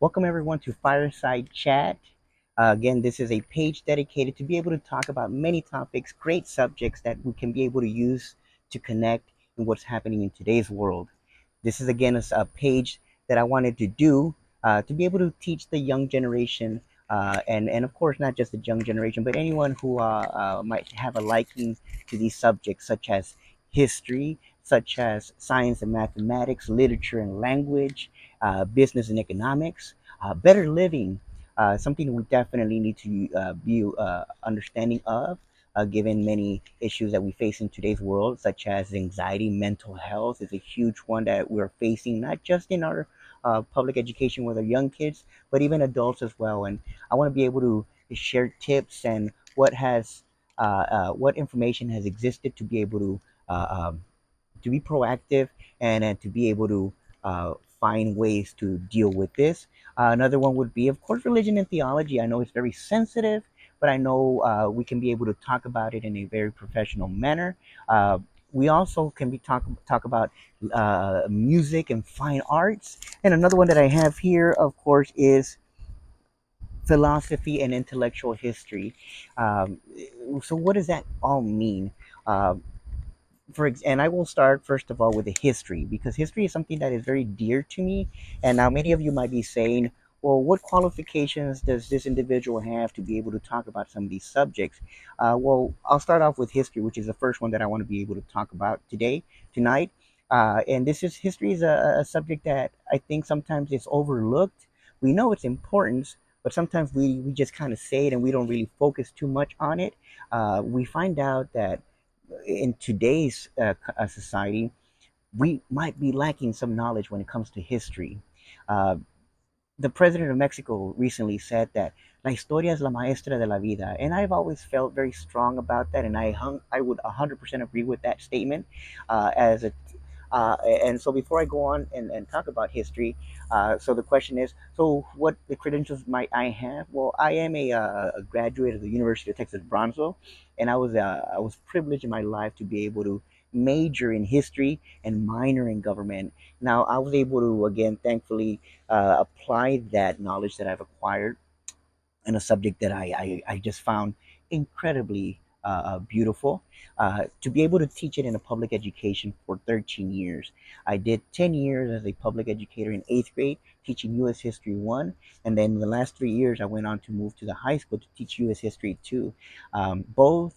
Welcome everyone to Fireside Chat. Again, this is a page dedicated to be able to talk about many topics, great subjects that we can be able to use to connect in what's happening in today's world. This is again a page that I wanted to do to be able to teach the young generation, and of course not just the young generation, but anyone who might have a liking to these subjects such as history, such as science and mathematics, literature and language, business and economics, better living. Something we definitely need to be understanding of, given many issues that we face in today's world, such as anxiety, mental health is a huge one that we're facing, not just in our public education with our young kids, but even adults as well. And I want to be able to share tips and what information has existed to be able to be proactive and to be able to find ways to deal with this. Another one would be, of course, religion and theology. I know it's very sensitive, but I know we can be able to talk about it in a very professional manner. Uh, we also can talk about music and fine arts. And another one that I have here, of course, is philosophy and intellectual history. Um, so, what does that all mean? Uh, and I will start first of all with the history, because history is something that is very dear to me. And now many of you might be saying, well, what qualifications does this individual have to be able to talk about some of these subjects? Well, I'll start off with history, which is the first one that I want to be able to talk about tonight. And this is history is a subject that I think sometimes it's overlooked. We know its importance, but sometimes we just kind of say it and we don't really focus too much on it. We find out that in today's society, we might be lacking some knowledge when it comes to history. Uh, the president of Mexico recently said that la historia es la maestra de la vida, and I've always felt very strong about that, and I would 100% agree with that statement. As a and so before I go on and talk about history, so the question is, so what the credentials might I have? Well, I am a graduate of the University of Texas Bronzeville, and I was privileged in my life to be able to major in history and minor in government. Now I was able to again, thankfully, apply that knowledge that I've acquired in a subject that I just found incredibly beautiful. To be able to teach it in a public education for 13 years. I did 10 years as a public educator in eighth grade, teaching U.S. History 1. And then the last 3 years, I went on to move to the high school to teach U.S. History 2. Both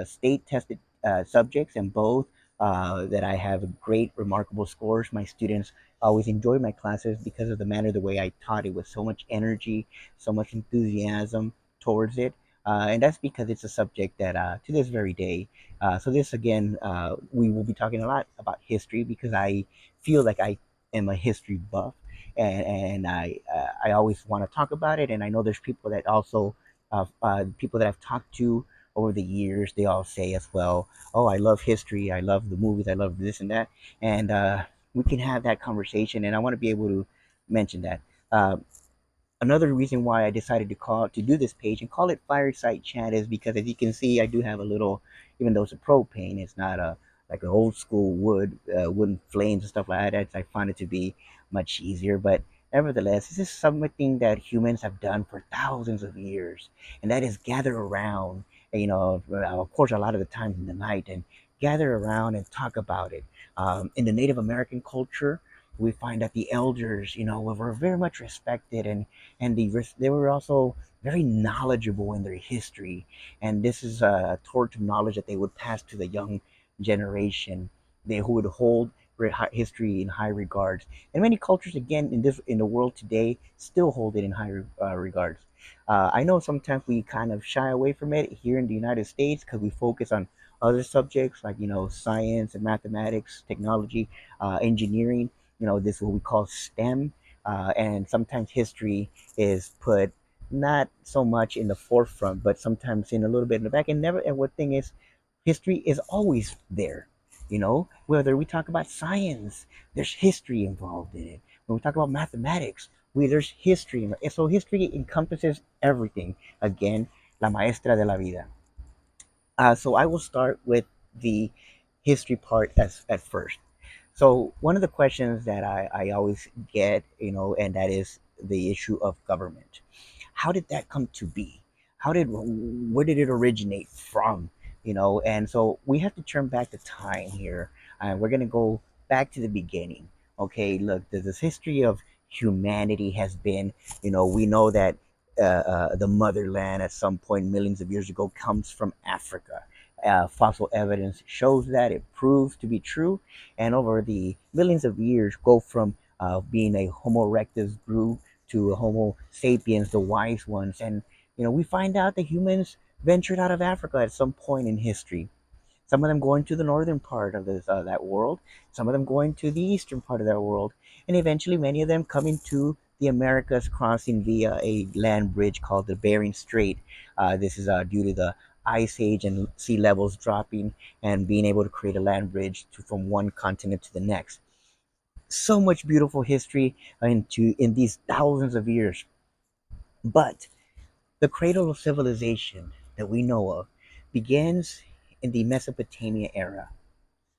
state tested subjects, and both that I have great, remarkable scores. My students always enjoyed my classes because of the manner, the way I taught it with so much energy, so much enthusiasm towards it. And that's because it's a subject that to this very day. So this again, we will be talking a lot about history because I feel like I am a history buff, and I always want to talk about it. And I know there's people that also, people that I've talked to over the years, they all say as well, "Oh, I love history. I love the movies. I love this and that." And we can have that conversation, and I want to be able to mention that. Uh, Another reason why I decided to do this page and call it Fireside Chat is because, as you can see, I do have a little, even though it's a propane, it's not a like an old school wooden flames and stuff like that. I find it to be much easier, but nevertheless, this is something that humans have done for thousands of years, and that is gather around. Of course, a lot of the times in the night, and gather around and talk about it. In the Native American culture, we find that the elders, were very much respected, and they were also very knowledgeable in their history. And this is a torch of knowledge that they would pass to the young generation. They who would hold history in high regards. And many cultures, again, in the world today, still hold it in high regards. I know sometimes we kind of shy away from it here in the United States because we focus on other subjects like science and mathematics, technology, engineering. This is what we call STEM, and sometimes history is put not so much in the forefront, but sometimes in a little bit in the back. And never. And what thing is, history is always there. Whether we talk about science, there's history involved in it. When we talk about mathematics, there's history. And so history encompasses everything. Again, la maestra de la vida. So I will start with the history part as at first. So one of the questions that I always get, and that is the issue of government. How did that come to be? Where did it originate from? And so we have to turn back the time here, and we're gonna go back to the beginning. Okay, look, this history of humanity has been, we know that the motherland at some point millions of years ago comes from Africa. Fossil evidence shows that it proves to be true, and over the millions of years, go from being a Homo erectus grew to a Homo sapiens, the wise ones, and we find out that humans ventured out of Africa at some point in history. Some of them going to the northern part of that world, some of them going to the eastern part of that world, and eventually many of them coming to the Americas, crossing via a land bridge called the Bering Strait. This is due to the ice age and sea levels dropping, and being able to create a land bridge from one continent to the next. So much beautiful history in these thousands of years. But the cradle of civilization that we know of begins in the Mesopotamia era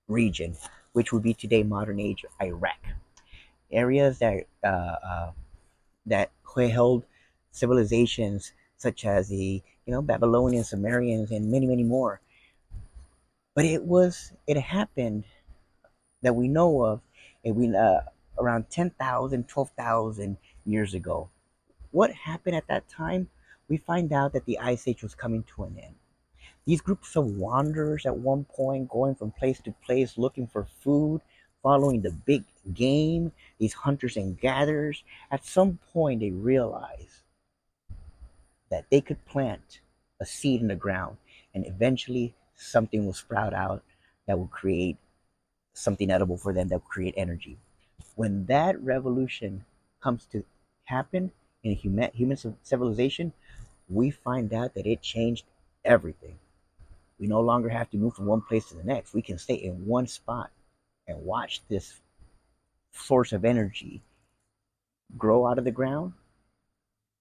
region, which would be today modern age Iraq. Areas that held civilizations such as the Babylonians, Sumerians, and many many more. But it happened that we know of, around 10,000, 12,000 years ago. What happened at that time? We find out that the Ice Age was coming to an end. These groups of wanderers at one point going from place to place looking for food, following the big game, these hunters and gatherers, at some point they realized that they could plant a seed in the ground and eventually something will sprout out that will create something edible for them, that will create energy. When that revolution comes to happen in human civilization, we find out that it changed everything. We no longer have to move from one place to the next. We can stay in one spot and watch this source of energy grow out of the ground.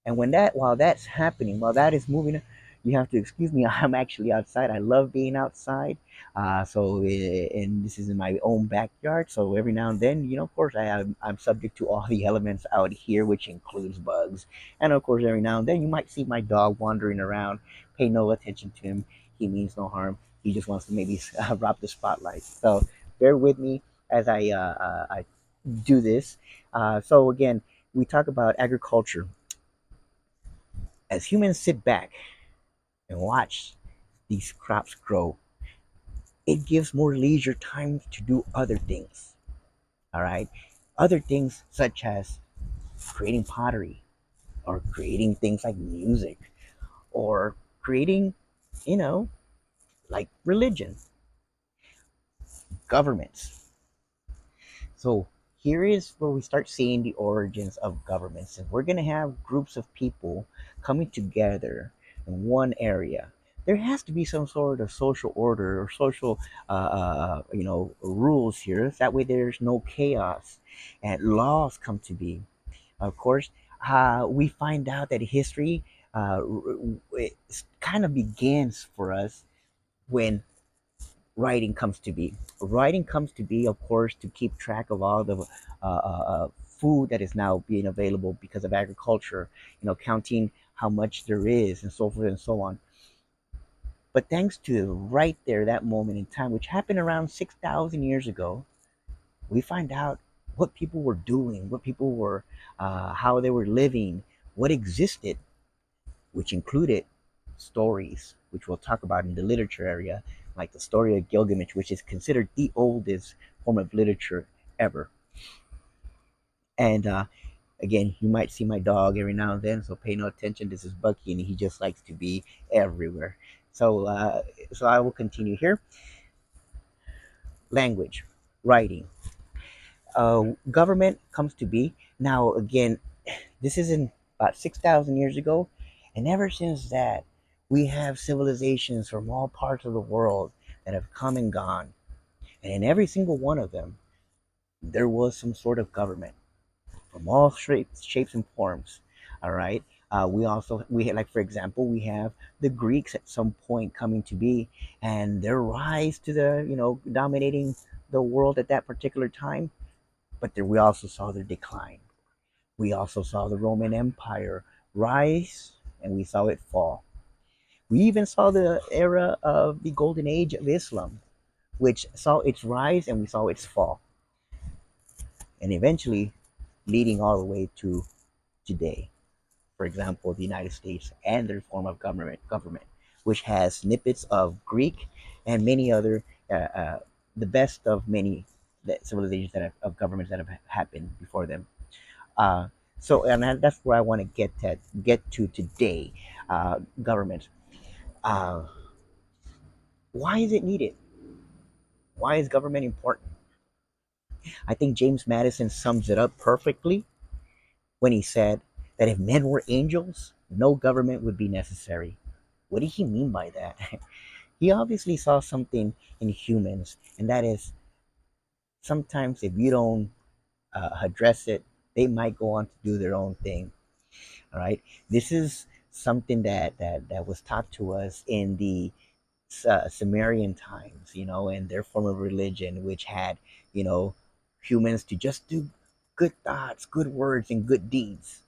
And while that's happening, while that is moving, you have to excuse me. I'm actually outside. I love being outside. And this is in my own backyard. So every now and then, of course, I'm subject to all the elements out here, which includes bugs. And of course, every now and then, you might see my dog wandering around. Pay no attention to him. He means no harm. He just wants to maybe rob the spotlight. So bear with me as I do this. So again, we talk about agriculture. As humans sit back and watch these crops grow, it gives more leisure time to do other things. All right. Other things such as creating pottery, or creating things like music, or creating, you know, like religion, governments. So here is where we start seeing the origins of governments. And we're going to have groups of people coming together in one area. There has to be some sort of social order or social, rules here. That way there's no chaos and laws come to be. Of course, we find out that history it kind of begins for us when writing comes to be. Writing comes to be, of course, to keep track of all the food that is now being available because of agriculture, counting how much there is and so forth and so on. But thanks to right there, that moment in time, which happened around 6,000 years ago, we find out what people were doing, how they were living, what existed, which included stories, which we'll talk about in the literature area, like the story of Gilgamesh, which is considered the oldest form of literature ever. And again, you might see my dog every now and then, so pay no attention. This is Bucky, and he just likes to be everywhere. So I will continue here. Language, writing, government comes to be. Now, again, this is in about 6,000 years ago, and ever since that, we have civilizations from all parts of the world that have come and gone. And in every single one of them, there was some sort of government from all shapes and forms. All right. Like, for example, we have the Greeks at some point coming to be, and their rise to the dominating the world at that particular time. But there we also saw their decline. We also saw the Roman Empire rise and we saw it fall. We even saw the era of the golden age of Islam, which saw its rise and we saw its fall, and eventually leading all the way to today. For example, the United States and their form of government, which has snippets of Greek and many other, the best of many civilizations of governments that have happened before them. Uh, that's where I want to get to today. Government. Uh, why is it needed? Why is government important? I think James Madison sums it up perfectly when he said that if men were angels, no government would be necessary. What did he mean by that? He obviously saw something in humans, and that is sometimes if you don't address it, they might go on to do their own thing. All right, this is something that was taught to us in the Sumerian times, and their form of religion, which had, you know, humans to just do good thoughts, good words, and good deeds.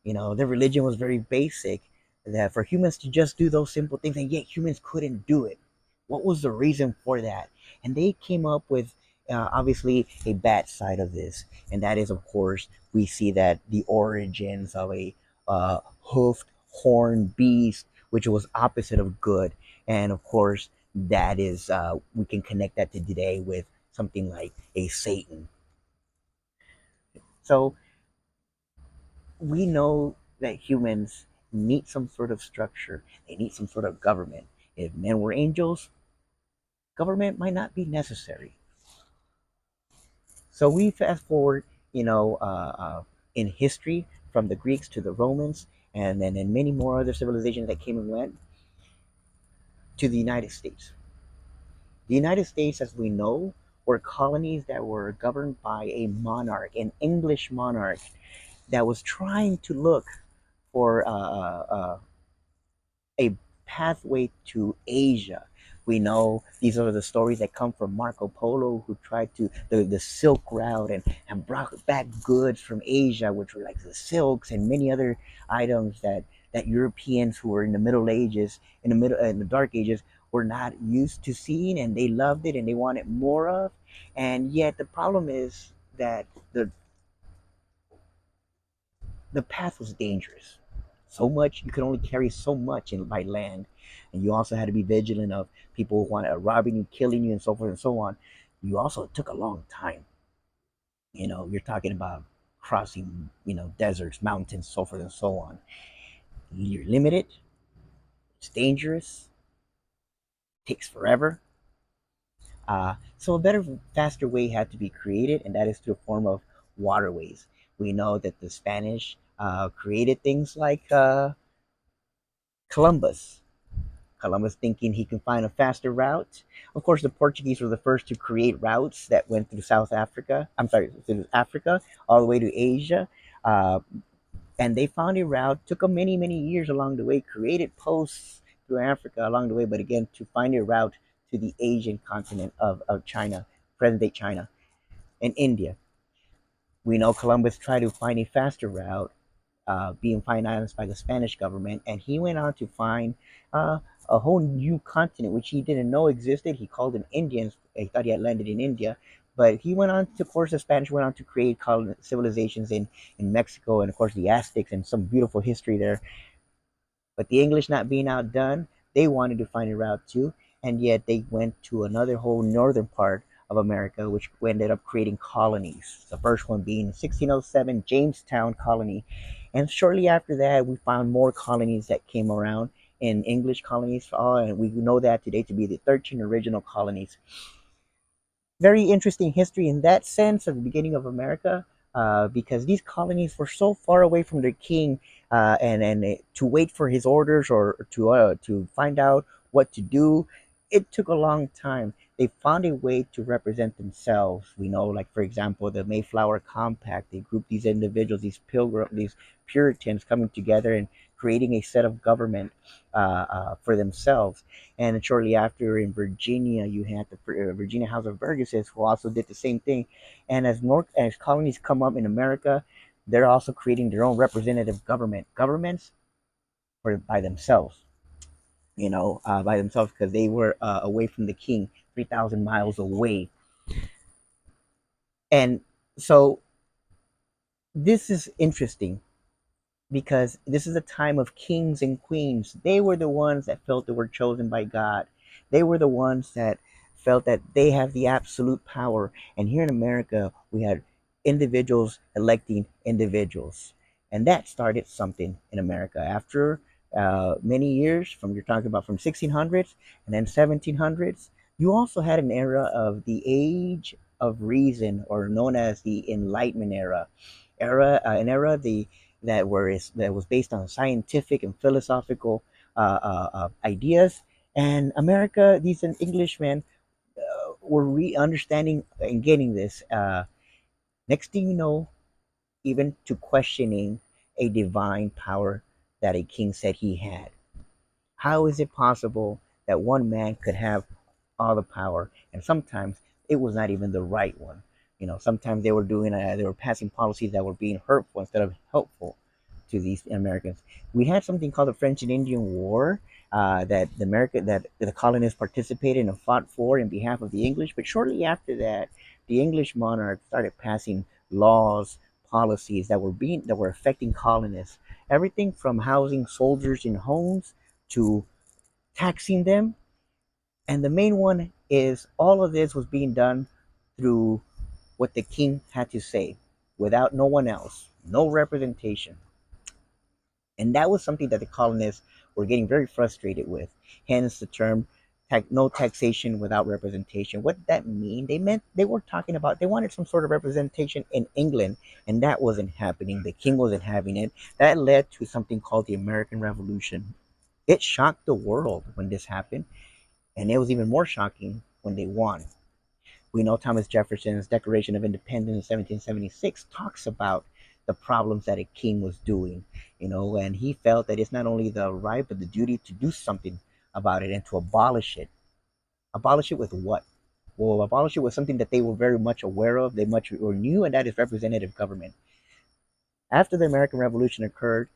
Their religion was very basic, that for humans to just do those simple things, and yet humans couldn't do it. What was the reason for that? And they came up with obviously a bad side of this, and that is, of course, we see that the origins of a hoofed, horned beast, which was opposite of good, and of course, that is we can connect that to today with something like a Satan. So we know that humans need some sort of structure. They need some sort of government. If men were angels, government might not be necessary. So we fast forward, in history from the Greeks to the Romans, and then in many more other civilizations that came and went to the United States. The United States, as we know, were colonies that were governed by a monarch, an English monarch, that was trying to look for a pathway to Asia. We know these are the stories that come from Marco Polo, who tried to the Silk Route, and brought back goods from Asia, which were like the silks and many other items that Europeans who were in the Middle Ages, in the Dark Ages, were not used to seeing, and they loved it and they wanted more of. And yet the problem is that the path was dangerous. So much you could only carry so much by land, and you also had to be vigilant of people who wanted robbing you, killing you, and so forth and so on. You also took a long time. You're talking about crossing, deserts, mountains, so forth and so on. You're limited. It's dangerous. Takes forever. So a better, faster way had to be created, and that is through a form of waterways. We know that the Spanish created things like Columbus. Columbus thinking he can find a faster route. Of course, the Portuguese were the first to create routes that went through South Africa. I'm sorry, through Africa all the way to Asia. Uh, and they found a route. Took them many, many years along the way. Created posts through Africa along the way, but again, to find a route to the Asian continent of China, present day China, and India. We know Columbus tried to find a faster route, being financed by the Spanish government, and he went on to find uh, a whole new continent which he didn't know existed. He called them Indians. He thought he had landed in India, but he went on to, of course, the Spanish went on to create civilizations in Mexico, and of course the Aztecs, and some beautiful history there. But the English, not being outdone, they wanted to find a route too, and yet they went to another whole northern part of America, which ended up creating colonies. The first one being 1607 Jamestown colony, and shortly after that, we found more colonies that came around in English colonies, and we know that today to be the 13 original colonies. Very interesting history in that sense of the beginning of America, because these colonies were so far away from their king, and to wait for his orders or to find out what to do, it took a long time. They found a way to represent themselves. We know, like for example, the Mayflower Compact. They grouped these individuals, these Puritans, coming together and creating a set of government for themselves. And shortly after, in Virginia, you had the Virginia House of Burgesses, who also did the same thing. And as colonies come up in America, they're also creating their own representative governments for by themselves. By themselves because they were away from the king, 3,000 miles away. And so this is interesting because this is a time of kings and queens. They were the ones that felt they were chosen by God. They were the ones that felt that they have the absolute power. And here in America, we had individuals electing individuals. And that started something in America. After many years, from you're talking about from 1600s and then 1700s, you also had an era of the age of reason, or known as the Enlightenment an era that was based on scientific and philosophical ideas. And America, these Englishmen were understanding and getting this. Next thing you know, even to questioning a divine power that a king said he had. How is it possible that one man could have all the power, and sometimes it was not even the right one? Sometimes they were passing policies that were being hurtful instead of helpful to these Americans. We had something called the French and Indian War, that the colonists participated and fought for in behalf of the English. But shortly after that, the English monarch started passing laws, policies that were affecting colonists. Everything from housing soldiers in homes to taxing them. And the main one is all of this was being done through what the king had to say, without no one else, no representation. And that was something that the colonists were getting very frustrated with. Hence the term no taxation without representation. What did that mean? They were talking about they wanted some sort of representation in England, and that wasn't happening. The king wasn't having it. That led to something called the American Revolution. It shocked the world when this happened, and it was even more shocking when they won. We know Thomas Jefferson's Declaration of Independence in 1776 talks about the problems that a king was doing, and he felt that it's not only the right but the duty to do something about it and to abolish it. Abolish it with what? Well, abolish it with something that they were very much aware of, they much or knew, and that is representative government. After the American Revolution occurred,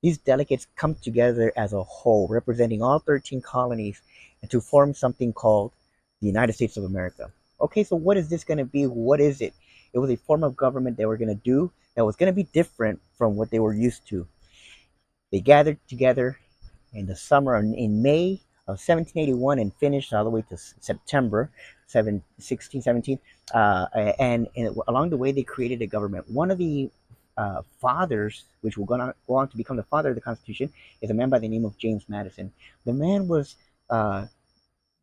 these delegates come together as a whole, representing all 13 colonies, and to form something called the United States of America. Okay, so what is this going to be? What is it? It was a form of government they were going to do that was going to be different from what they were used to. They gathered together in the summer, in May of 1781, and finished all the way to September 1617. And along the way, they created a government. One of the fathers, which will go on to become the father of the Constitution, is a man by the name of James Madison. The man was uh,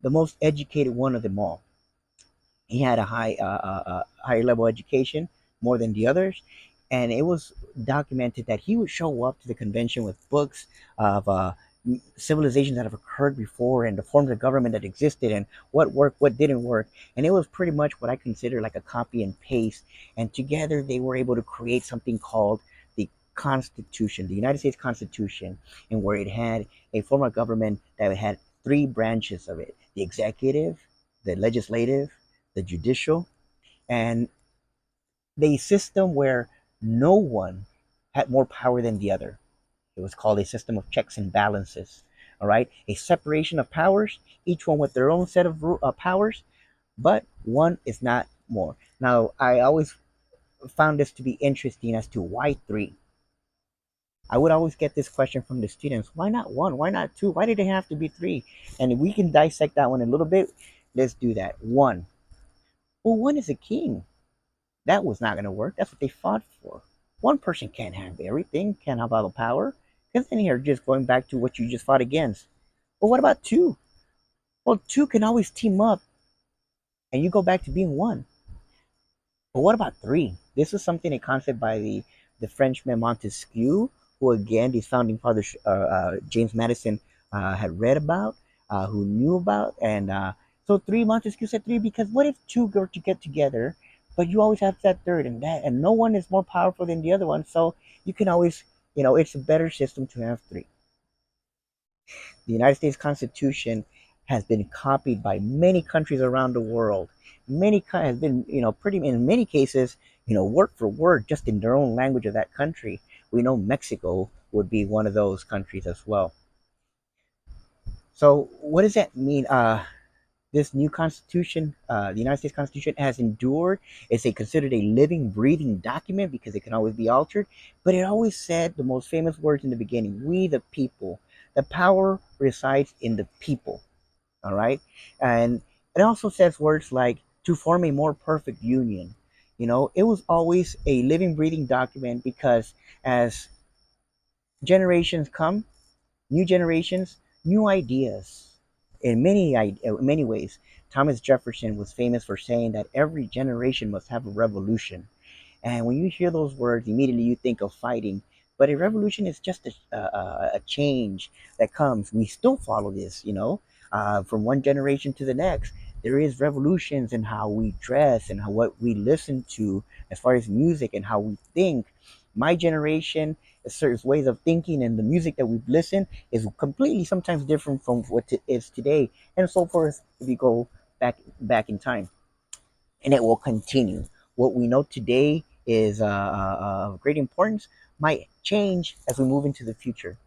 the most educated one of them all. He had a higher level education, more than the others, and it was documented that he would show up to the convention with books of civilizations that have occurred before and the forms of government that existed and what worked, what didn't work. And it was pretty much what I consider like a copy and paste. And together they were able to create something called the Constitution, the United States Constitution, and where it had a form of government that had three branches of it: the executive, the legislative, the judicial, and the system where no one had more power than the other. It was called a system of checks and balances. All right, a separation of powers, each one with their own set of powers, but one is not more. Now, I always found this to be interesting as to why three. I would always get this question from the students: why not one? Why not two? Why did it have to be three? And if we can dissect that one a little bit, let's do that. One. Well, one is a king. That was not going to work. That's what they fought for. One person can't have everything, can't have all the power. Because then you're just going back to what you just fought against. Well, what about two? Well, two can always team up and you go back to being one. But what about three? This was something, a concept by the Frenchman Montesquieu, who again, these founding fathers, James Madison, had read about, who knew about. And so three, Montesquieu said three, because what if two go to get together, but you always have that third, and no one is more powerful than the other one. So you can always, it's a better system to have three. The United States Constitution has been copied by many countries around the world. Has been, pretty in many cases, word for word, just in their own language of that country. We know Mexico would be one of those countries as well. So, what does that mean? This new Constitution, the United States Constitution, has endured. It's considered a living, breathing document because it can always be altered. But it always said the most famous words in the beginning: "We, the people." The power resides in the people. All right, and it also says words like "to form a more perfect union." It was always a living, breathing document because as generations come, new generations, new ideas. In many ways, Thomas Jefferson was famous for saying that every generation must have a revolution. And when you hear those words, immediately you think of fighting. But a revolution is just a change that comes. We still follow this, from one generation to the next. There is revolutions in how we dress and what we listen to, as far as music and how we think. My generation, certain ways of thinking, and the music that we listen is completely sometimes different from what it is today, and so forth. If you go back in time, and it will continue. What we know today is of great importance might change as we move into the future.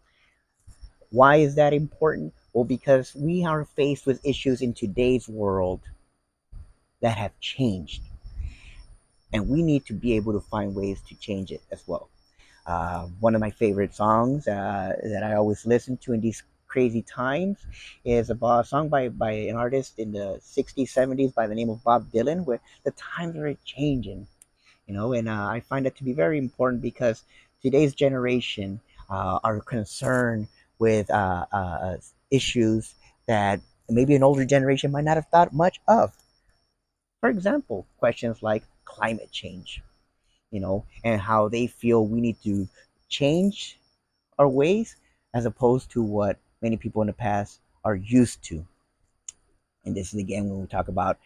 Why is that important? Well, because we are faced with issues in today's world that have changed, and we need to be able to find ways to change it as well. One of my favorite songs that I always listen to in these crazy times is a song by an artist in the 60s, 70s by the name of Bob Dylan, where the times are changing, and I find that to be very important because today's generation are concerned with issues that maybe an older generation might not have thought much of. For example, questions like climate change, and how they feel we need to change our ways as opposed to what many people in the past are used to. And this is again when we talk about,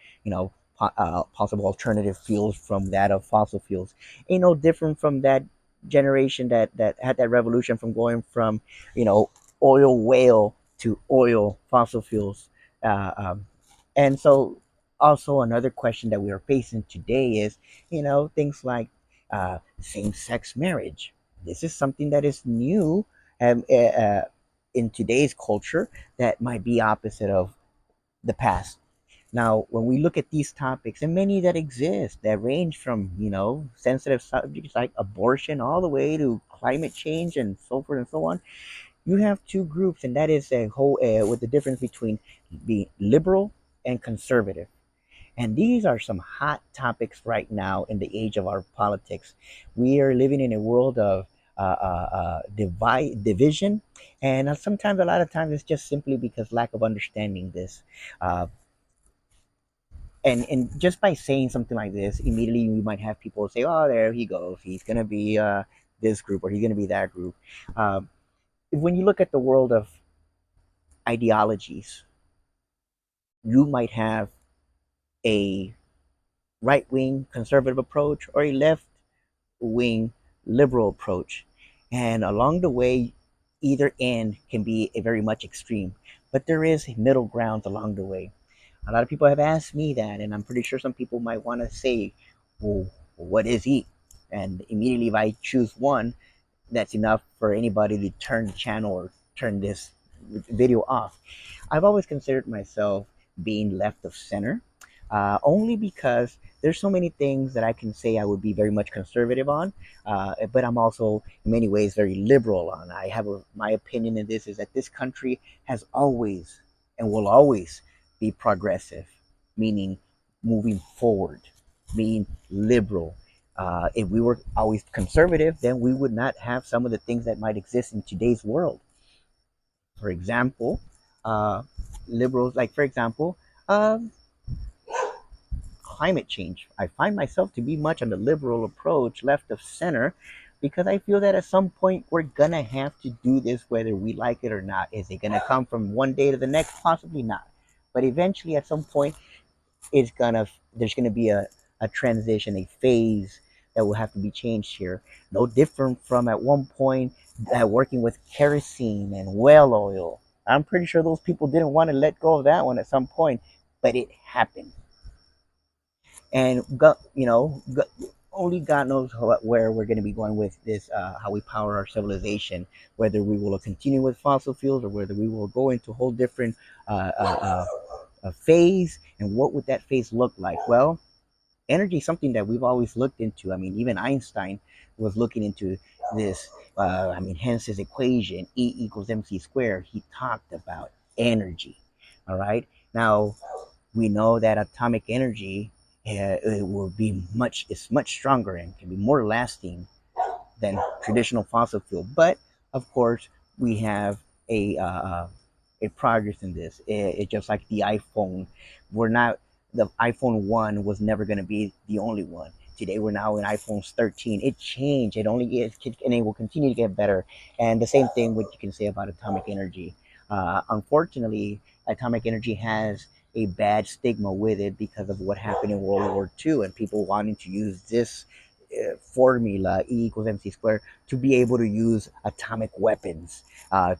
possible alternative fuels from that of fossil fuels. Ain't no different from that generation that had that revolution from going from, oil whale to oil fossil fuels. Uh, um, and so, also another question that we are facing today is, things like same-sex marriage. This is something that is new, in today's culture, that might be opposite of the past. Now, when we look at these topics, and many that exist that range from, sensitive subjects like abortion all the way to climate change and so forth and so on, you have two groups, and that is a whole with the difference between being liberal and conservative. And these are some hot topics right now in the age of our politics. We are living in a world of division, and sometimes, a lot of times, it's just simply because lack of understanding this. Uh, and just by saying something like this, immediately we might have people say, "Oh, there he goes. He's gonna be this group, or he's gonna be that group." Um, when you look at the world of ideologies, you might have a right wing conservative approach or a left wing liberal approach, and along the way, either end can be a very much extreme, but there is middle ground along the way. A lot of people have asked me that, and I'm pretty sure some people might want to say, well, what is he? And immediately, if I choose one, that's enough for anybody to turn the channel or turn this video off. I've always considered myself being left of center, only because there's so many things that I can say I would be very much conservative on, but I'm also in many ways very liberal on. My opinion in this is that this country has always and will always be progressive, meaning moving forward, being liberal. If we were always conservative, then we would not have some of the things that might exist in today's world. For example, uh, liberals, like, for example, um, climate change. I find myself to be much on the liberal approach, left of center, because I feel that at some point we're gonna have to do this whether we like it or not. Is it gonna come from one day to the next? Possibly not. But eventually, at some point, it's gonna there's gonna be a transition, a phase that will have to be changed here. No different from at one point working with kerosene and whale oil. I'm pretty sure those people didn't want to let go of that one at some point, but it happened. And God, only God knows where we're going to be going with this, how we power our civilization, whether we will continue with fossil fuels or whether we will go into a whole different phase. And what would that phase look like? Well, energy is something that we've always looked into. I mean, even Einstein was looking into this. I mean, hence his equation, E equals mc squared. He talked about energy. All right. Now, we know that atomic energy it will be it's much stronger and can be more lasting than traditional fossil fuel. But of course, we have a progress in this. It just like the iPhone. We're not The iPhone 1 was never going to be the only one. Today we're now in iPhone's 13. It changed. It only is, and it will continue to get better. And the same thing what you can say about atomic energy. Unfortunately, atomic energy has a bad stigma with it because of what happened in World War II and people wanting to use this formula E equals mc squared to be able to use atomic weapons.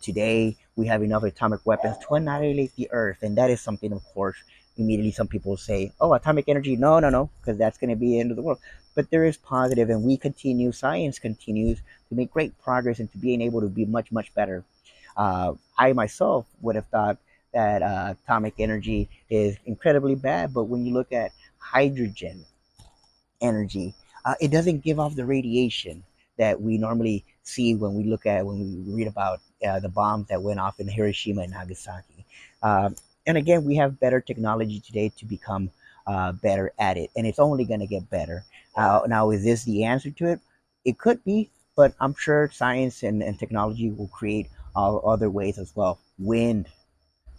Today, we have enough atomic weapons to annihilate the Earth, and that is something, of course, immediately some people say, "Oh, atomic energy, no, no, no," because that's going to be the end of the world. But there is positive, and science continues to make great progress into being able to be much, much better. I myself would have thought that atomic energy is incredibly bad, but when you look at hydrogen energy, it doesn't give off the radiation that we normally see when we read about the bombs that went off in Hiroshima and Nagasaki. And again, we have better technology today to become better at it, and it's only going to get better. Now, is this the answer to it? It could be, but I'm sure science and technology will create other ways as well. Wind,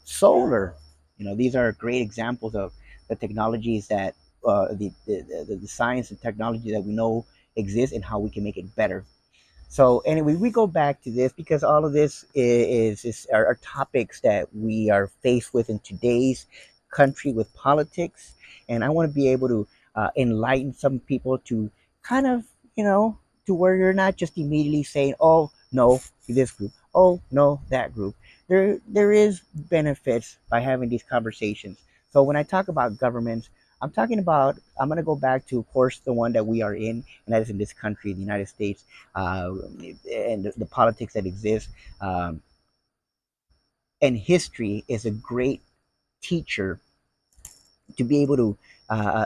solar. These are great examples of the technologies that the science and technology that we know exists and how we can make it better. So anyway, we go back to this because all of this are topics that we are faced with in today's country with politics, and I want to be able to enlighten some people to kind of, you know, to where you're not just immediately saying, "Oh no, this group. Oh no, that group." There is benefits by having these conversations. So when I talk about governments, I'm going to go back to, of course, the one that we are in, and that is in this country, the United States, uh, and the politics that exist. Um, and history is a great teacher to be able to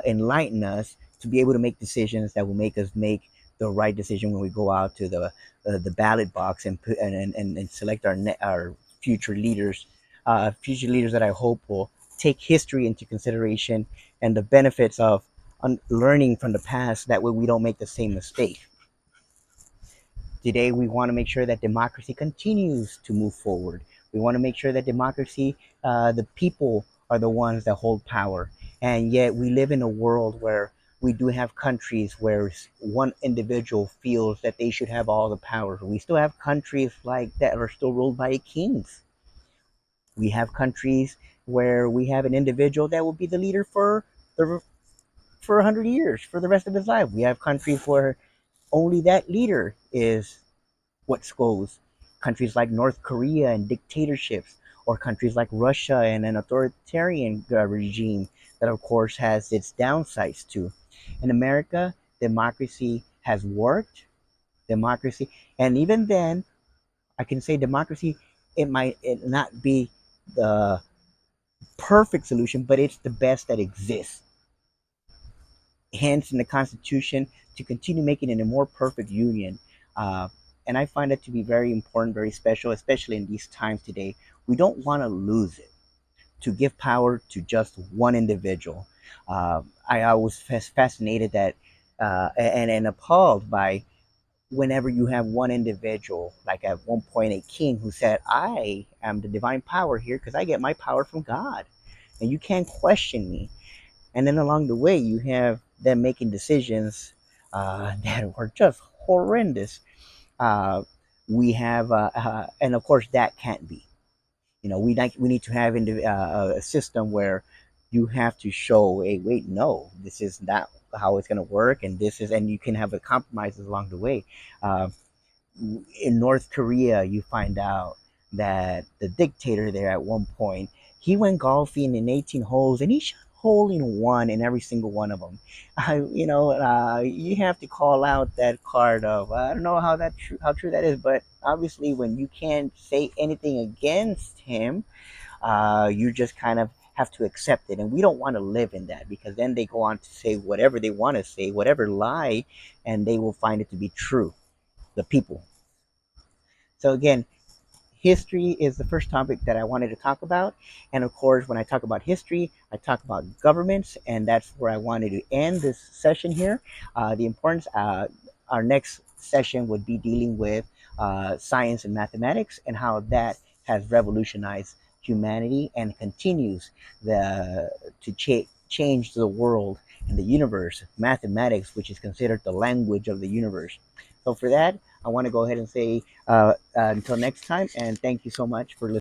enlighten us, to be able to make decisions that will make us make the right decision when we go out to the ballot box and put and select our future leaders that I hope will take history into consideration and the benefits of learning from the past. That way, we don't make the same mistake. Today, we want to make sure that democracy continues to move forward. We want to make sure that democracy, the people are the ones that hold power. And yet, we live in a world where we do have countries where one individual feels that they should have all the power. We still have countries like that are still ruled by kings. We have countries where we have an individual that will be the leader the for 100 years, for the rest of his life. We have countries where only that leader is what goes. Countries like North Korea and dictatorships, or countries like Russia and an authoritarian regime that, of course, has its downsides too. In America, democracy has worked. Democracy, and even then, I can say democracy. It not be the perfect solution, but it's the best that exists. Hence, in the Constitution, to continue making it a more perfect union. Uh, and I find that to be very important, very special, especially in these times today. We don't want to lose it to give power to just one individual. I was fascinated that and appalled by whenever you have one individual, like at one point a king who said, "I am the divine power here because I get my power from God, and you can't question me." And then along the way, you have them making decisions that were just horrendous. Uh, and of course, that can't be. We need to have a system where you have to show, hey, wait, no, this is not how it's going to work, and you can have a compromises along the way. Uh, in North Korea, you find out. that the dictator there at one point, he went golfing in 18 holes and he shot hole in one in every single one of them. You have to call out that card of I don't know how true that is, but obviously when you can't say anything against him, you just kind of have to accept it. And we don't want to live in that because then they go on to say whatever they want to say, whatever lie, and they will find it to be true, the people. So, again, history is the first topic that I wanted to talk about. And of course, when I talk about history, I talk about governments, and that's where I wanted to end this session here. The importance, our next session would be dealing with science and mathematics and how that has revolutionized humanity and continues to change the world and the universe, mathematics, which is considered the language of the universe. So, for that, I want to go ahead and say until next time, and thank you so much for listening.